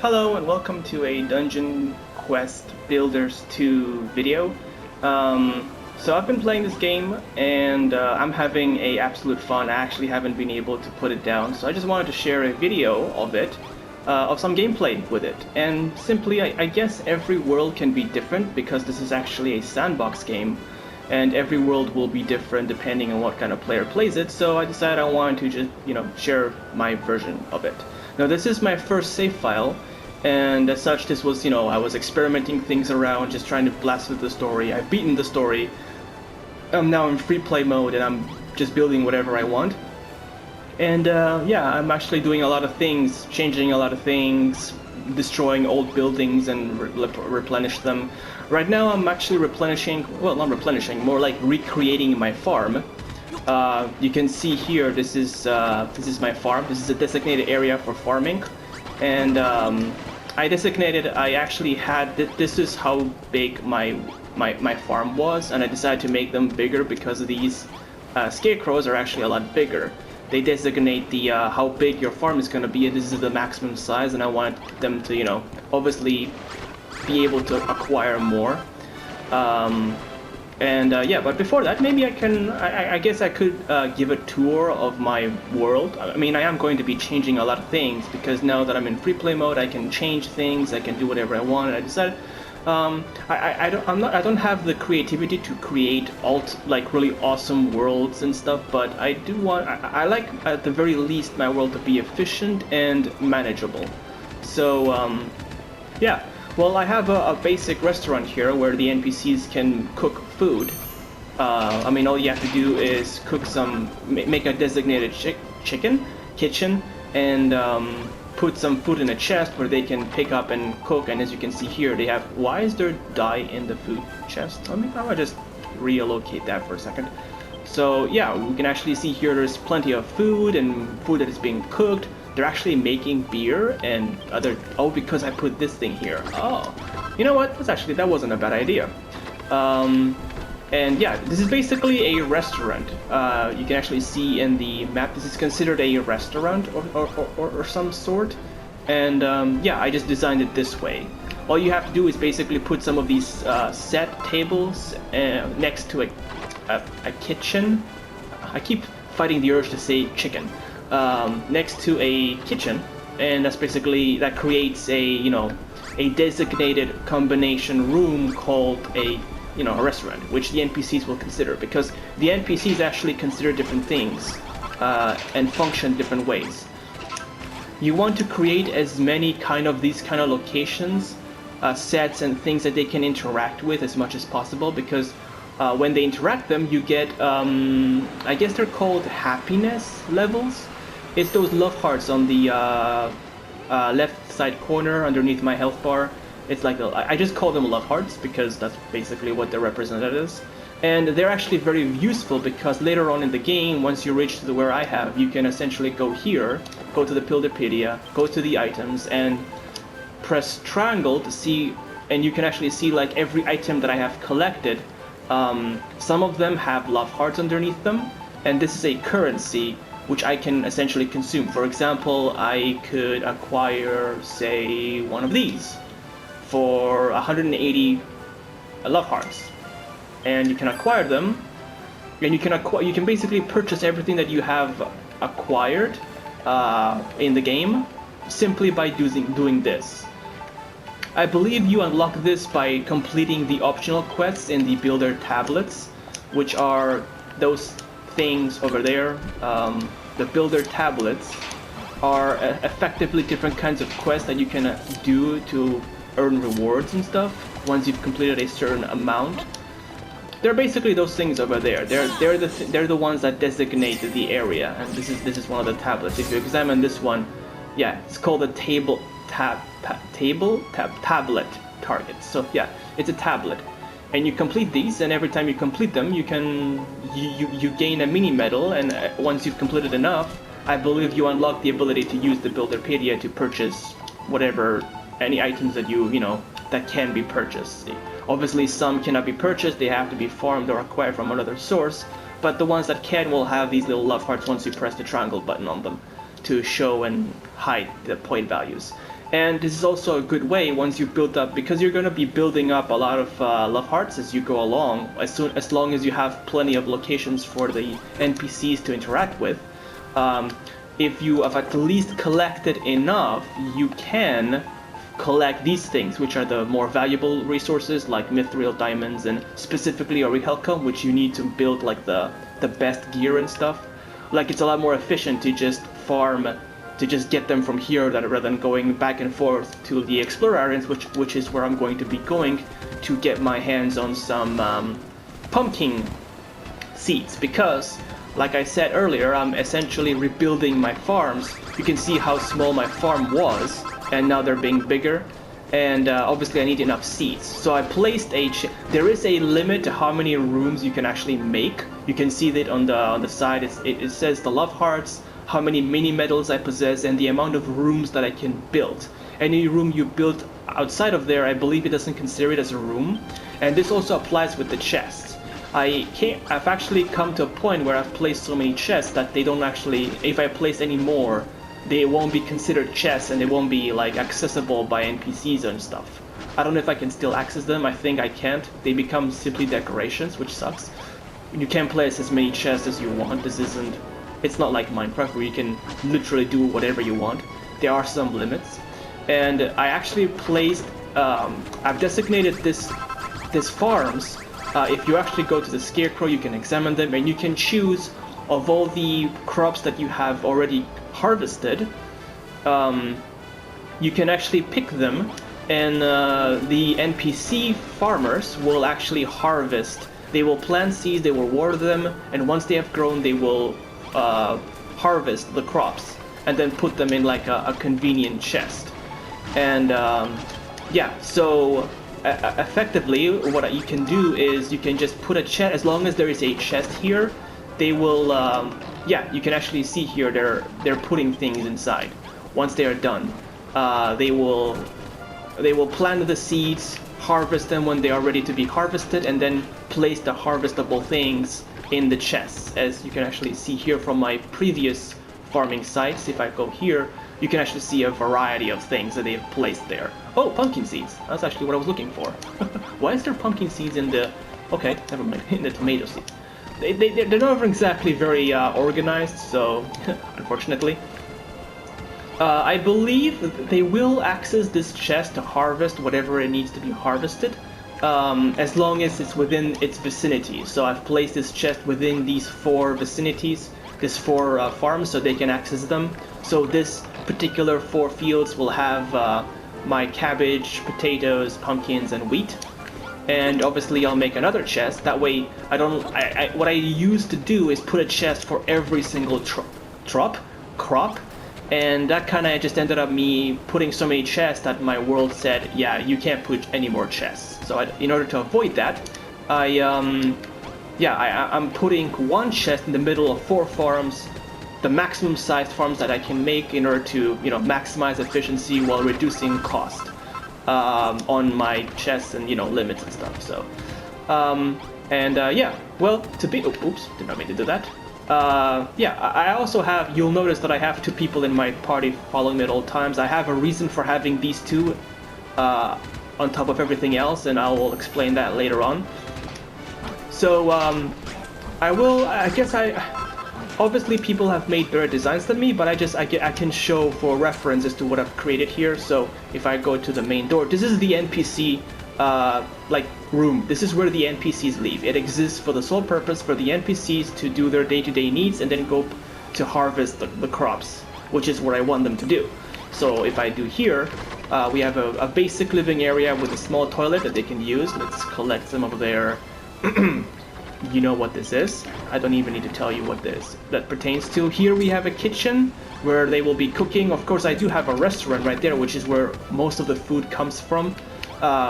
Hello and welcome to a Dungeon Quest Builders 2 video. So I've been playing this game and I'm having a absolute fun. I actually haven't been able to put it down, so I just wanted to share a video of it, of some gameplay with it. And simply, I guess every world can be different because this is actually a sandbox game, and every world will be different depending on what kind of player plays it. So I decided I wanted to just, share my version of it. Now this is my first save file. And as such, this was, I was experimenting things around, just trying to blast through the story. I've beaten the story. I'm now in free play mode, and I'm just building whatever I want. And yeah, I'm actually doing a lot of things, changing a lot of things, destroying old buildings and replenish them. Right now, I'm actually replenishing, well, not replenishing, more like recreating my farm. You can see here, this is my farm. This is a designated area for farming. And I actually had, this is how big my farm was, and I decided to make them bigger because these scarecrows are actually a lot bigger. They designate the how big your farm is going to be, and this is the maximum size, and I wanted them to, obviously be able to acquire more. Yeah, but before that, maybe I guess I could give a tour of my world. I mean, I am going to be changing a lot of things, because now that I'm in free play mode, I can change things, I can do whatever I want, and I decided, I don't have the creativity to create like really awesome worlds and stuff, but I do want, I like at the very least my world to be efficient and manageable. So, yeah. Well, I have a basic restaurant here where the NPCs can cook food. I mean, all you have to do is cook make a designated kitchen, and put some food in a chest where they can pick up and cook. And as you can see here, they have, why is there dye in the food chest? I'll just reallocate that for a second. So yeah, we can actually see here there's plenty of food and food that is being cooked. They're actually making beer and because I put this thing here. Oh, you know what? That wasn't a bad idea. And yeah, this is basically a restaurant. You can actually see in the map, this is considered a restaurant or some sort. And yeah, I just designed it this way. All you have to do is basically put some of these set tables next to a kitchen. I keep fighting the urge to say chicken. Next to a kitchen, and that creates a designated combination room called a restaurant, which the NPCs will consider, because the NPCs actually consider different things and function different ways. You want to create as many these kind of locations, sets and things that they can interact with as much as possible, because when they interact them, you get I guess they're called happiness levels. It's those love hearts on the left side corner underneath my health bar. It's like I just call them love hearts because that's basically what they're represented as. And they're actually very useful because later on in the game, once you reach to where I have, you can essentially go here, go to the Builderpedia, go to the items, and press triangle to see, and you can actually see like every item that I have collected. Some of them have love hearts underneath them, and this is a currency which I can essentially consume. For example, I could acquire, say, one of these for 180 love hearts, and you can acquire them, and you can basically purchase everything that you have acquired in the game simply by doing this. I believe you unlock this by completing the optional quests in the builder tablets, which are those things over there. The builder tablets are effectively different kinds of quests that you can do to earn rewards and stuff once you've completed a certain amount. They're basically those things over there. They're the ones that designate the area, and this is one of the tablets. If you examine this one, yeah, it's called a tablet target. So yeah, it's a tablet. And you complete these, and every time you complete them, you gain a mini medal, and once you've completed enough, I believe you unlock the ability to use the Builderpedia to purchase any items that that can be purchased. Obviously, some cannot be purchased; they have to be farmed or acquired from another source. But the ones that can will have these little love hearts once you press the triangle button on them to show and hide the point values. And this is also a good way once you build up, because you're going to be building up a lot of love hearts as you go along, as long as you have plenty of locations for the NPCs to interact with. If you have at least collected enough, you can collect these things, which are the more valuable resources like mithril diamonds and specifically orichalcum, which you need to build like the best gear and stuff. Like, it's a lot more efficient to just farm, to just get them from here rather than going back and forth to the Explorer Areas, which is where I'm going to be going to get my hands on some pumpkin seeds, because like I said earlier, I'm essentially rebuilding my farms. You can see how small my farm was, and now they're being bigger. And obviously I need enough seeds. So I placed there is a limit to how many rooms you can actually make. You can see that on the side. It says the love hearts, how many mini medals I possess, and the amount of rooms that I can build. Any room you build outside of there, I believe it doesn't consider it as a room. And this also applies with the chests. I've actually come to a point where I've placed so many chests that they don't actually, if I place any more, they won't be considered chests and they won't be like accessible by NPCs and stuff. I don't know if I can still access them. I think I can't. They become simply decorations, which sucks. You can't place as many chests as you want. It's not like Minecraft where you can literally do whatever you want. There are some limits. And I actually placed, I've designated this farms. If you actually go to the Scarecrow, you can examine them and you can choose of all the crops that you have already harvested. You can actually pick them, and the NPC farmers will actually harvest. They will plant seeds, they will water them, and once they have grown, they will harvest the crops and then put them in like a convenient chest. And yeah, so effectively what you can do is you can just put a chest. As long as there is a chest here, they will yeah, you can actually see here they're putting things inside. Once they are done, they will plant the seeds, harvest them when they are ready to be harvested, and then place the harvestable things in the chests. As you can actually see here from my previous farming sites, if I go here, you can actually see a variety of things that they've placed there. Oh, pumpkin seeds. That's actually what I was looking for. Why is there pumpkin seeds in the... Okay, never mind. In the tomato seeds. They're not exactly very organized, so unfortunately. I believe they will access this chest to harvest whatever it needs to be harvested, as long as it's within its vicinity. So I've placed this chest within these 4 vicinities, these 4 farms, so they can access them. So this particular 4 fields will have my cabbage, potatoes, pumpkins, and wheat. And obviously I'll make another chest. That way what I used to do is put a chest for every single crop. And that kind of just ended up me putting so many chests that my world said, yeah, you can't put any more chests. So in order to avoid that, I'm putting 1 chest in the middle of 4 farms, the maximum sized farms that I can make in order to, maximize efficiency while reducing cost on my chests and, limits and stuff. So, yeah, well, oops, did not mean to do that. Yeah, I also have, you'll notice that I have 2 people in my party following me at all times. I have a reason for having these 2 on top of everything else, and I will explain that later on. So, obviously people have made better designs than me, but I can show for reference as to what I've created here. So if I go to the main door, this is the NPC room. This is where the NPCs live. It exists for the sole purpose for the NPCs to do their day-to-day needs and then go to harvest the crops, which is what I want them to do. So if I do here, we have a basic living area with a small toilet that they can use. Let's collect some of their... You know what this is. I don't even need to tell you what that pertains to. Here we have a kitchen where they will be cooking. Of course, I do have a restaurant right there, which is where most of the food comes from,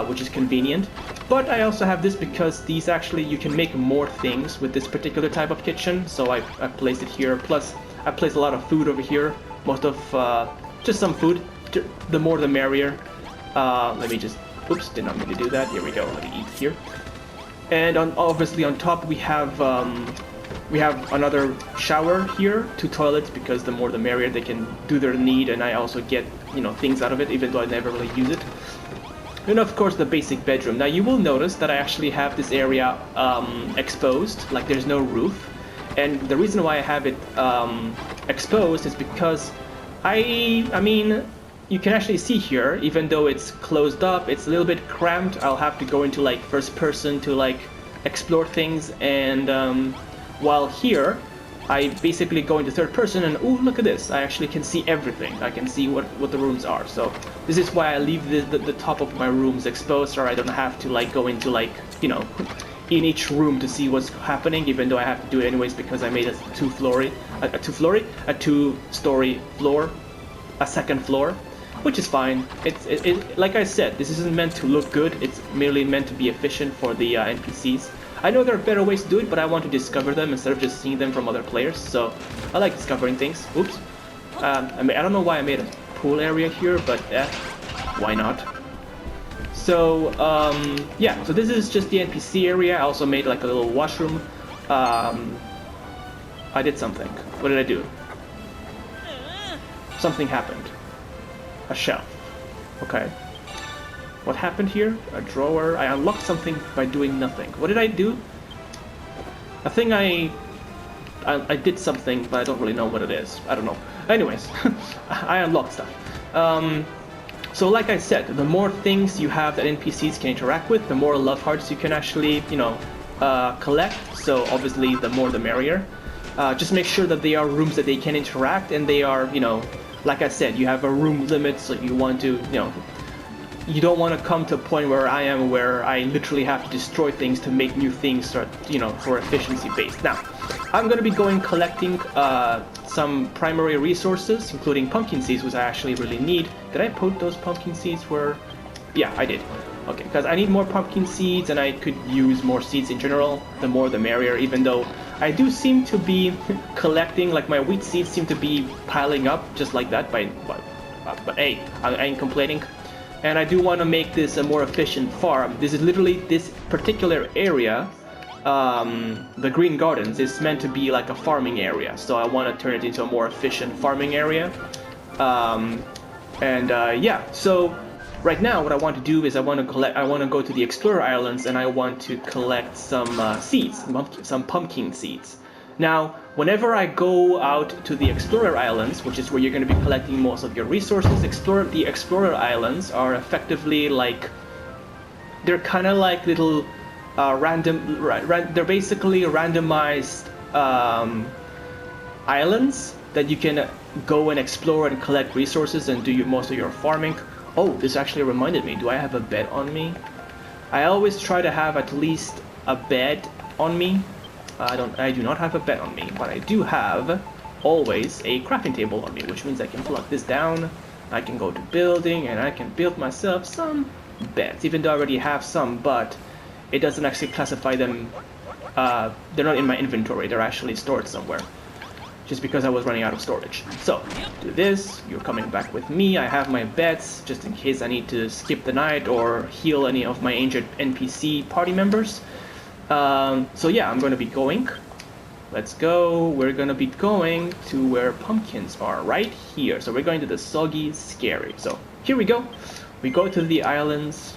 which is convenient. But I also have this because these actually, you can make more things with this particular type of kitchen. So I placed it here. Plus, I placed a lot of food over here. Most of, just some food. The more the merrier. Let me just, oops, did not mean to do that. Here we go, let me eat here. And obviously on top we have We have another shower here, 2 toilets, because the more the merrier. They can do their need, and I also get, you know, things out of it, even though I never really use it. And of course the basic bedroom. Now you will notice that I actually have this area exposed, like there's no roof. And the reason why I have it exposed is because I mean, you can actually see here, even though it's closed up, it's a little bit cramped. I'll have to go into like first person to like explore things, and while here I basically go into third person, and oh, look at this, I actually can see everything. I can see what the rooms are. So this is why I leave the top of my rooms exposed, or I don't have to like go into like, you know, in each room to see what's happening, even though I have to do it anyways because I made a two-story floor, a second floor, which is fine. It like I said, this isn't meant to look good. It's merely meant to be efficient for the NPCs. I know there are better ways to do it, but I want to discover them instead of just seeing them from other players. So I like discovering things. Oops. I mean, I don't know why I made a pool area here, but why not? So yeah, so this is just the NPC area. I also made like a little washroom. I did something. What did I do? Something happened. A shelf. Okay. What happened here? A drawer. I unlocked something by doing nothing. What did I do? I think I did something, but I don't really know what it is. I don't know. Anyways, I unlocked stuff. So like I said, the more things you have that NPCs can interact with, the more love hearts you can actually, you know, collect. So obviously, the more the merrier. Just make sure that they are rooms that they can interact, and they are, you know, like I said, you have a room limit, so you want to, you know, you don't want to come to a point where I am, where I literally have to destroy things to make new things, start, you know, for efficiency based. Now, I'm going to be going collecting some primary resources, including pumpkin seeds, which I actually really need. Did I put those pumpkin seeds where? Yeah, I did. Okay, because I need more pumpkin seeds, and I could use more seeds in general. The more the merrier, even though I do seem to be collecting, like my wheat seeds seem to be piling up just like that, but hey, I ain't complaining. And I do want to make this a more efficient farm. This is literally, this particular area, the Green Gardens, is meant to be like a farming area. So I want to turn it into a more efficient farming area. Yeah, so right now what I want to do is I want to go to the Explorer Islands, and I want to collect some seeds, some pumpkin seeds. Now, whenever I go out to the Explorer Islands, which is where you're going to be collecting most of your resources, the Explorer Islands are effectively like, they're kind of like little they're basically randomized islands that you can go and explore and collect resources and do most of your farming. Oh, this actually reminded me, do I have a bed on me? I always try to have at least a bed on me. I do not have a bed on me, but I do have always a crafting table on me, which means I can plug this down, I can go to building, and I can build myself some beds, even though I already have some, but it doesn't actually classify them, they're not in my inventory, they're actually stored somewhere, just because I was running out of storage. So, do this, you're coming back with me, I have my beds, just in case I need to skip the night or heal any of my injured NPC party members. So yeah, I'm going to be going. Let's go. We're going to be going to where pumpkins are, right here. So we're going to the Soggy Scary. So here we go. We go to the islands.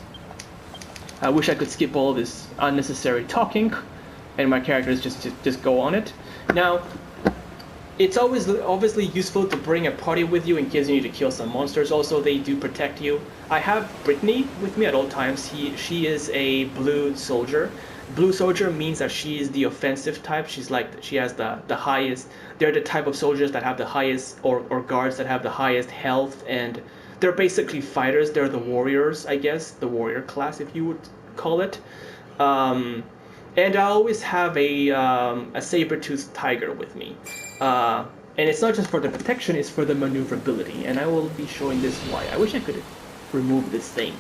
I wish I could skip all this unnecessary talking, and my characters just go on it. Now, it's always obviously useful to bring a party with you in case you need to kill some monsters. Also, they do protect you. I have Brittany with me at all times. She is a blue soldier. Blue soldier means that she is the offensive type. She has the highest. They're the type of soldiers that have the highest, or guards that have the highest health, and they're basically fighters. They're the warriors, I guess, the warrior class, if you would call it. And I always have a saber-toothed tiger with me. And it's not just for the protection, it's for the maneuverability. And I will be showing this why. I wish I could remove this thing.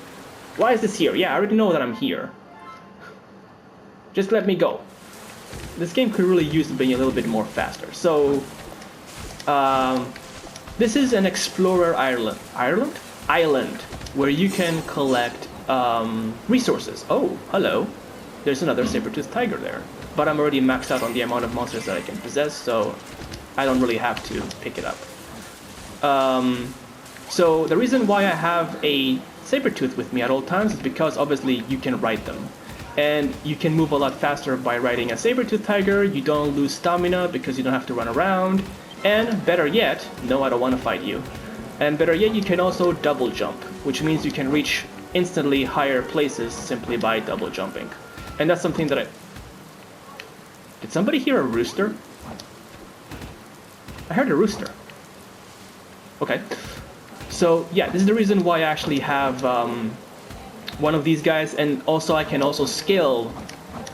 Why is this here? Yeah, I already know that I'm here. Just let me go. This game could really use being a little bit more faster. So, this is an Explorer Island, where you can collect resources. Oh, hello. There's another saber-toothed tiger there. but I'm already maxed out on the amount of monsters that I can possess, so I don't really have to pick it up. So the reason why I have a Sabertooth with me at all times is because obviously you can ride them. And you can move a lot faster by riding a Sabertooth Tiger, you don't lose stamina because you don't have to run around, and better yet, no, I don't want to fight you. And better yet, you can also double jump, which means you can reach instantly higher places simply by double jumping. And that's something that I... Did somebody hear a rooster? I heard a rooster. Okay. So yeah, this is the reason why I actually have one of these guys, and also I can also scale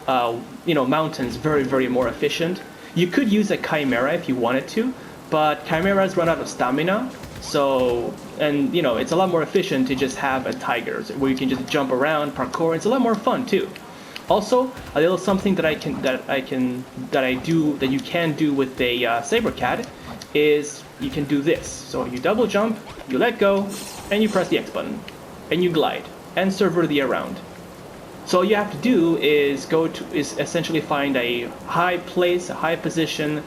mountains very more efficient. You could use a Chimera if you wanted to, but Chimeras run out of stamina, so, and it's a lot more efficient to just have a tiger where you can just jump around, parkour. It's a lot more fun too. Also, a little something that you can do with a Saber Cat is you can do this. So you double jump, you let go, and you press the X button, and you glide and server around. So all you have to do is essentially find a high place, a high position,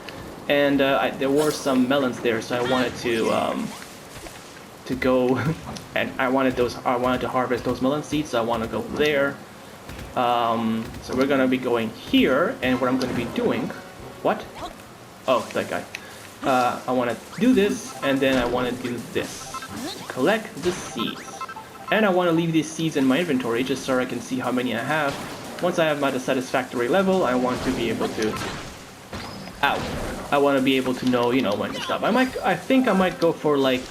and there were some melons there, so I wanted to go, and I wanted to harvest those melon seeds, so I want to go there. So we're gonna be going here, and what I'm gonna be doing, what? Oh, that guy. I want to do this, and then I want to do this. Collect the seeds. And I want to leave these seeds in my inventory just so I can see how many I have. Once I have them at a satisfactory level, I want to be able to... Ow! I want to be able to know, when to stop. I think I might go for like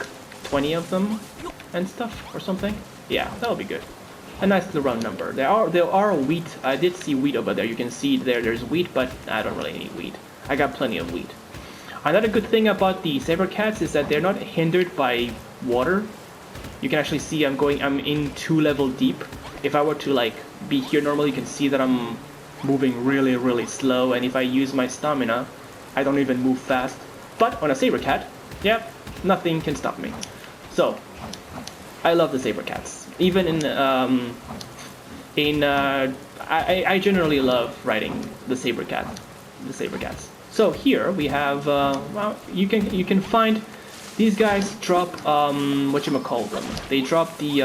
20 of them and stuff or something. Yeah, that'll be good. A nice little round number. There are wheat. I did see wheat over there. You can see there's wheat, but I don't really need wheat. I got plenty of wheat. Another good thing about the Saber Cats is that they're not hindered by water. You can actually see I'm in 2 level deep. If I were to be here normally, you can see that I'm moving really slow, and if I use my stamina, I don't even move fast. But on a Saber Cat, yeah, nothing can stop me. So I love the Saber Cats. Even I generally love riding the Saber Cats. So here we have, well, you can find these guys drop, whatchamacallit. They drop the,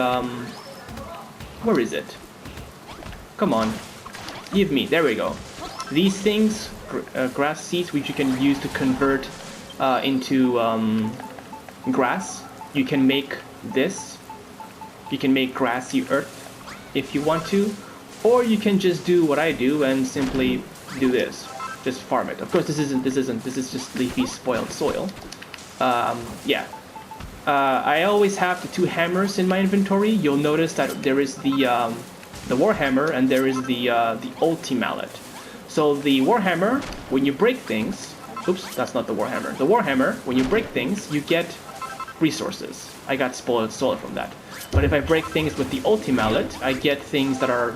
where is it? Come on, give me, there we go. These things, grass seeds, which you can use to convert into grass. You can make this. You can make grassy earth if you want to, or you can just do what I do and simply do this. Just farm it. Of course, this is just leafy, spoiled soil. Yeah. I always have the 2 hammers in my inventory. You'll notice that there is the Warhammer and there is the Ulti Mallet. So the Warhammer, when you break things, oops, that's not the Warhammer. The Warhammer, when you break things, you get resources. I got spoiled soil from that. But if I break things with the Ulti Mallet, I get things that are,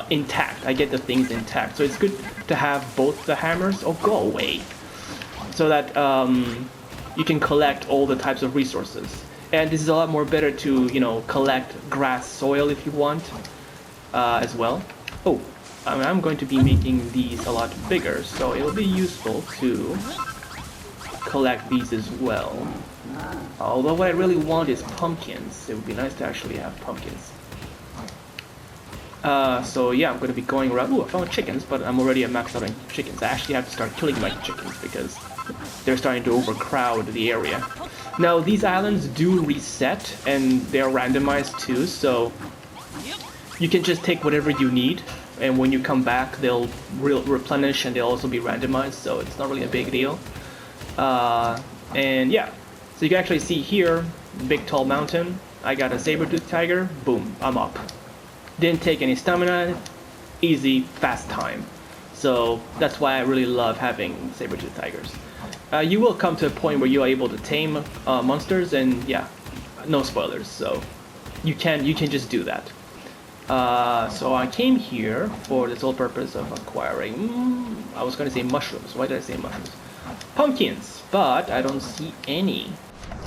intact. I get the things intact. So it's good to have both the hammers. Oh, go away. So that you can collect all the types of resources. And this is a lot more better to, collect grass soil if you want as well. Oh, I'm going to be making these a lot bigger, so it'll be useful to collect these as well. Although what I really want is pumpkins. It would be nice to actually have pumpkins. So yeah, I'm going to be going around. Ooh, I found chickens, but I'm already maxed out on chickens. I actually have to start killing my chickens because they're starting to overcrowd the area. Now, these islands do reset, and they're randomized too, so you can just take whatever you need, and when you come back, they'll replenish, and they'll also be randomized, so it's not really a big deal. And yeah, so you can actually see here, big tall mountain. I got a saber-tooth tiger. Boom, I'm up. Didn't take any stamina. Easy, fast time. So that's why I really love having saber-tooth tigers. You will come to a point where you are able to tame monsters, and yeah, no spoilers. So you can just do that. So I came here for the sole purpose of acquiring. I was going to say mushrooms. Why did I say mushrooms? Pumpkins, but I don't see any.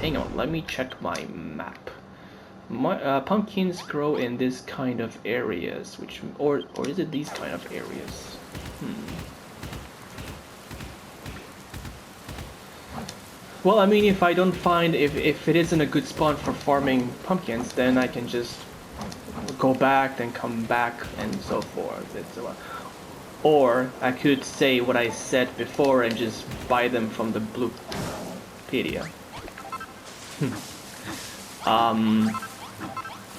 Hang on, let me check my map. Pumpkins grow in this kind of areas, or is it these kind of areas? Well, I mean, if I don't find, if it isn't a good spot for farming pumpkins, then I can just go back, then come back, and so forth. Or I could say what I said before and just buy them from the Bluepedia.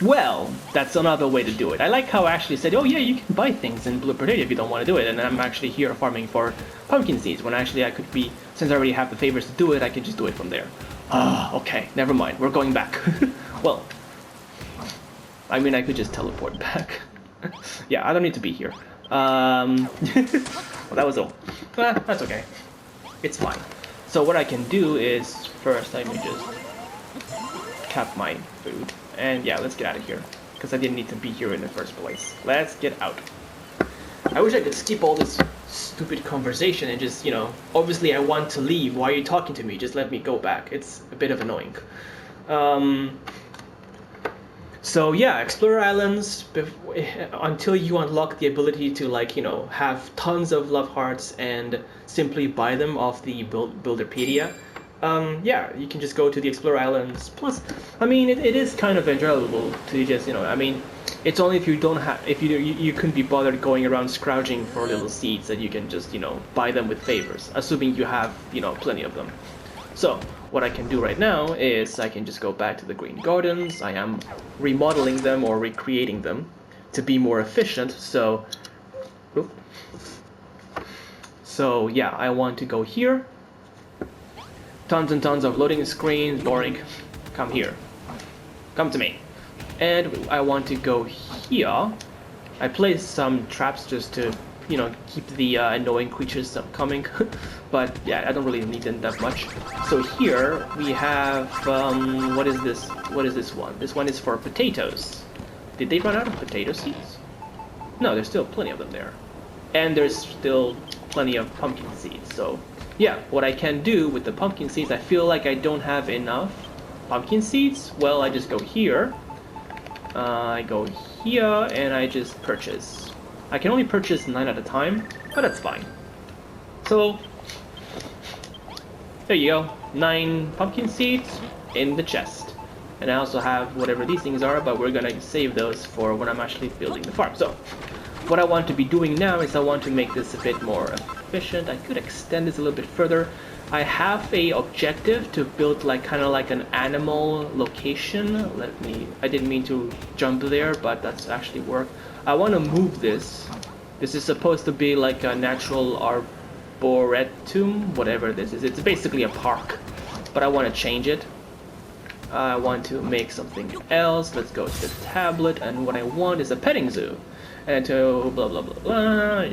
Well, that's another way to do it. I like how Ashley said, oh yeah, you can buy things in Bluepedia if you don't want to do it, and I'm actually here farming for pumpkin seeds, when actually I could be, since I already have the favors to do it, I could just do it from there. Okay, never mind, we're going back. Well, I mean, I could just teleport back. Yeah, I don't need to be here. Well, that was all. That's okay. It's fine. So what I can do is, first, let me just cap my food. And yeah, let's get out of here, because I didn't need to be here in the first place. Let's get out. I wish I could skip all this stupid conversation and just, you know, obviously I want to leave. Why are you talking to me? Just let me go back. It's a bit of annoying. So yeah, explore islands until you unlock the ability to, like, you know, have tons of love hearts and simply buy them off the Builderpedia. Yeah, you can just go to the Explore Islands. Plus, I mean, it is kind of enjoyable to just, you know, I mean, it's only if you don't have, if you couldn't be bothered going around scrounging for little seeds that you can just, you know, buy them with favors, assuming you have, you know, plenty of them. So, what I can do right now is I can just go back to the Green Gardens. I am remodeling them or recreating them to be more efficient, so yeah, I want to go here. Tons and tons of loading screens, boring. Come here. Come to me. And I want to go here. I placed some traps just to, you know, keep the annoying creatures coming. But yeah, I don't really need them that much. So here we have, what is this? What is this one? This one is for potatoes. Did they run out of potato seeds? No, there's still plenty of them there. And there's still plenty of pumpkin seeds, so yeah, what I can do with the pumpkin seeds, I feel like I don't have enough pumpkin seeds. Well, I just go here. I go here and I just purchase. I can only purchase 9 at a time, but that's fine. So, there you go. 9 pumpkin seeds in the chest. And I also have whatever these things are, but we're gonna save those for when I'm actually building the farm. So, what I want to be doing now is I want to make this a bit more efficient. I could extend this a little bit further. I have a objective to build like kind of like an animal location. I didn't mean to jump there, but that's actually work. I want to move this. This is supposed to be like a natural arboretum, whatever this is. It's basically a park, but I want to change it. I want to make something else. Let's go to the tablet, and what I want is a petting zoo. And to blah blah blah blah.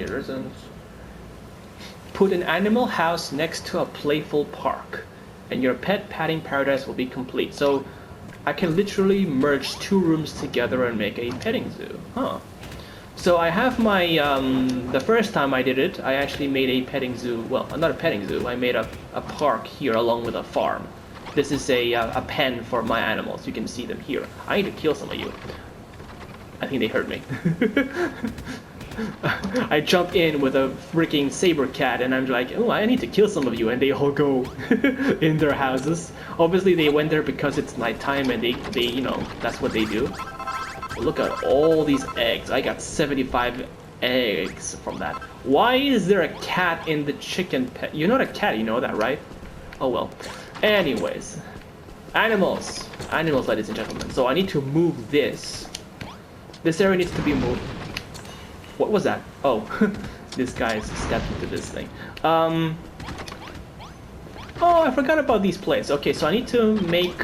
Put an animal house next to a playful park, and your pet patting paradise will be complete. So I can literally merge 2 rooms together and make a petting zoo. Huh. So I have my, the first time I did it, I actually made a petting zoo. Well, not a petting zoo. I made a park here along with a farm. This is a pen for my animals. You can see them here. I need to kill some of you. I think they heard me. I jump in with a freaking saber cat and I'm like, oh, I need to kill some of you, and they all go in their houses. Obviously they went there because it's nighttime and they you know, that's what they do. Look at all these eggs. I got 75 eggs from that. Why is there a cat in the chicken pen? You're not a cat, you know that, right? Oh well. Anyways. Animals, ladies and gentlemen. So I need to move this. This area needs to be moved. What was that? Oh, this guy stepped into this thing. Oh, I forgot about these plates. Okay, so I need to make...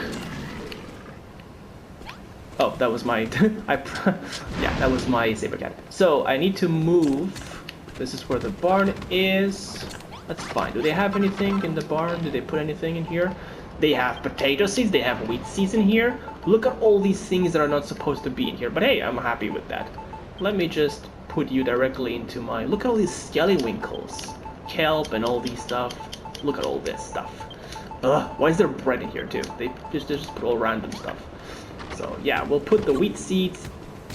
Oh, that was my... yeah, that was my saber cat. So I need to move... This is where the barn is. That's fine. Do they have anything in the barn? Do they put anything in here? They have potato seeds, they have wheat seeds in here. Look at all these things that are not supposed to be in here. But hey, I'm happy with that. Let me just put you directly into my... Look at all these skellywinkles. Kelp and all these stuff. Look at all this stuff. Ugh, why is there bread in here too? They just put all random stuff. So yeah, we'll put the wheat seeds.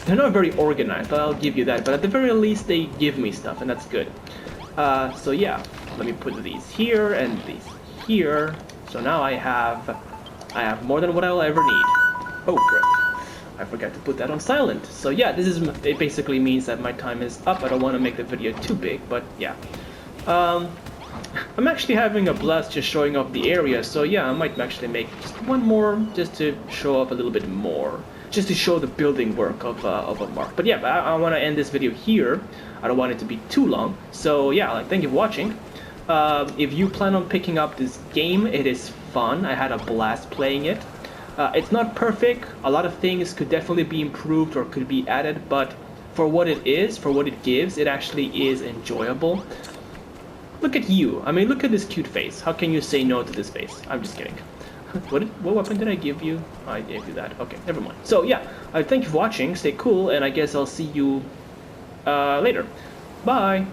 They're not very organized, but I'll give you that. But at the very least, they give me stuff, and that's good. So yeah, let me put these here and these here. So now I have more than what I'll ever need. Oh, crap. I forgot to put that on silent. So yeah, it basically means that my time is up. I don't want to make the video too big, but yeah. I'm actually having a blast just showing off the area, so yeah, I might actually make just one more just to show off a little bit more. Just to show the building work of a Mark. But yeah, I want to end this video here. I don't want it to be too long. So yeah, like, thank you for watching. If you plan on picking up this game, it is fun. I had a blast playing it. It's not perfect. A lot of things could definitely be improved or could be added, but for what it is, for what it gives, it actually is enjoyable. Look at you. I mean, look at this cute face. How can you say no to this face? I'm just kidding. What weapon did I give you? I gave you that. Okay, never mind. So yeah, thank you for watching. Stay cool, and I guess I'll see you later. Bye.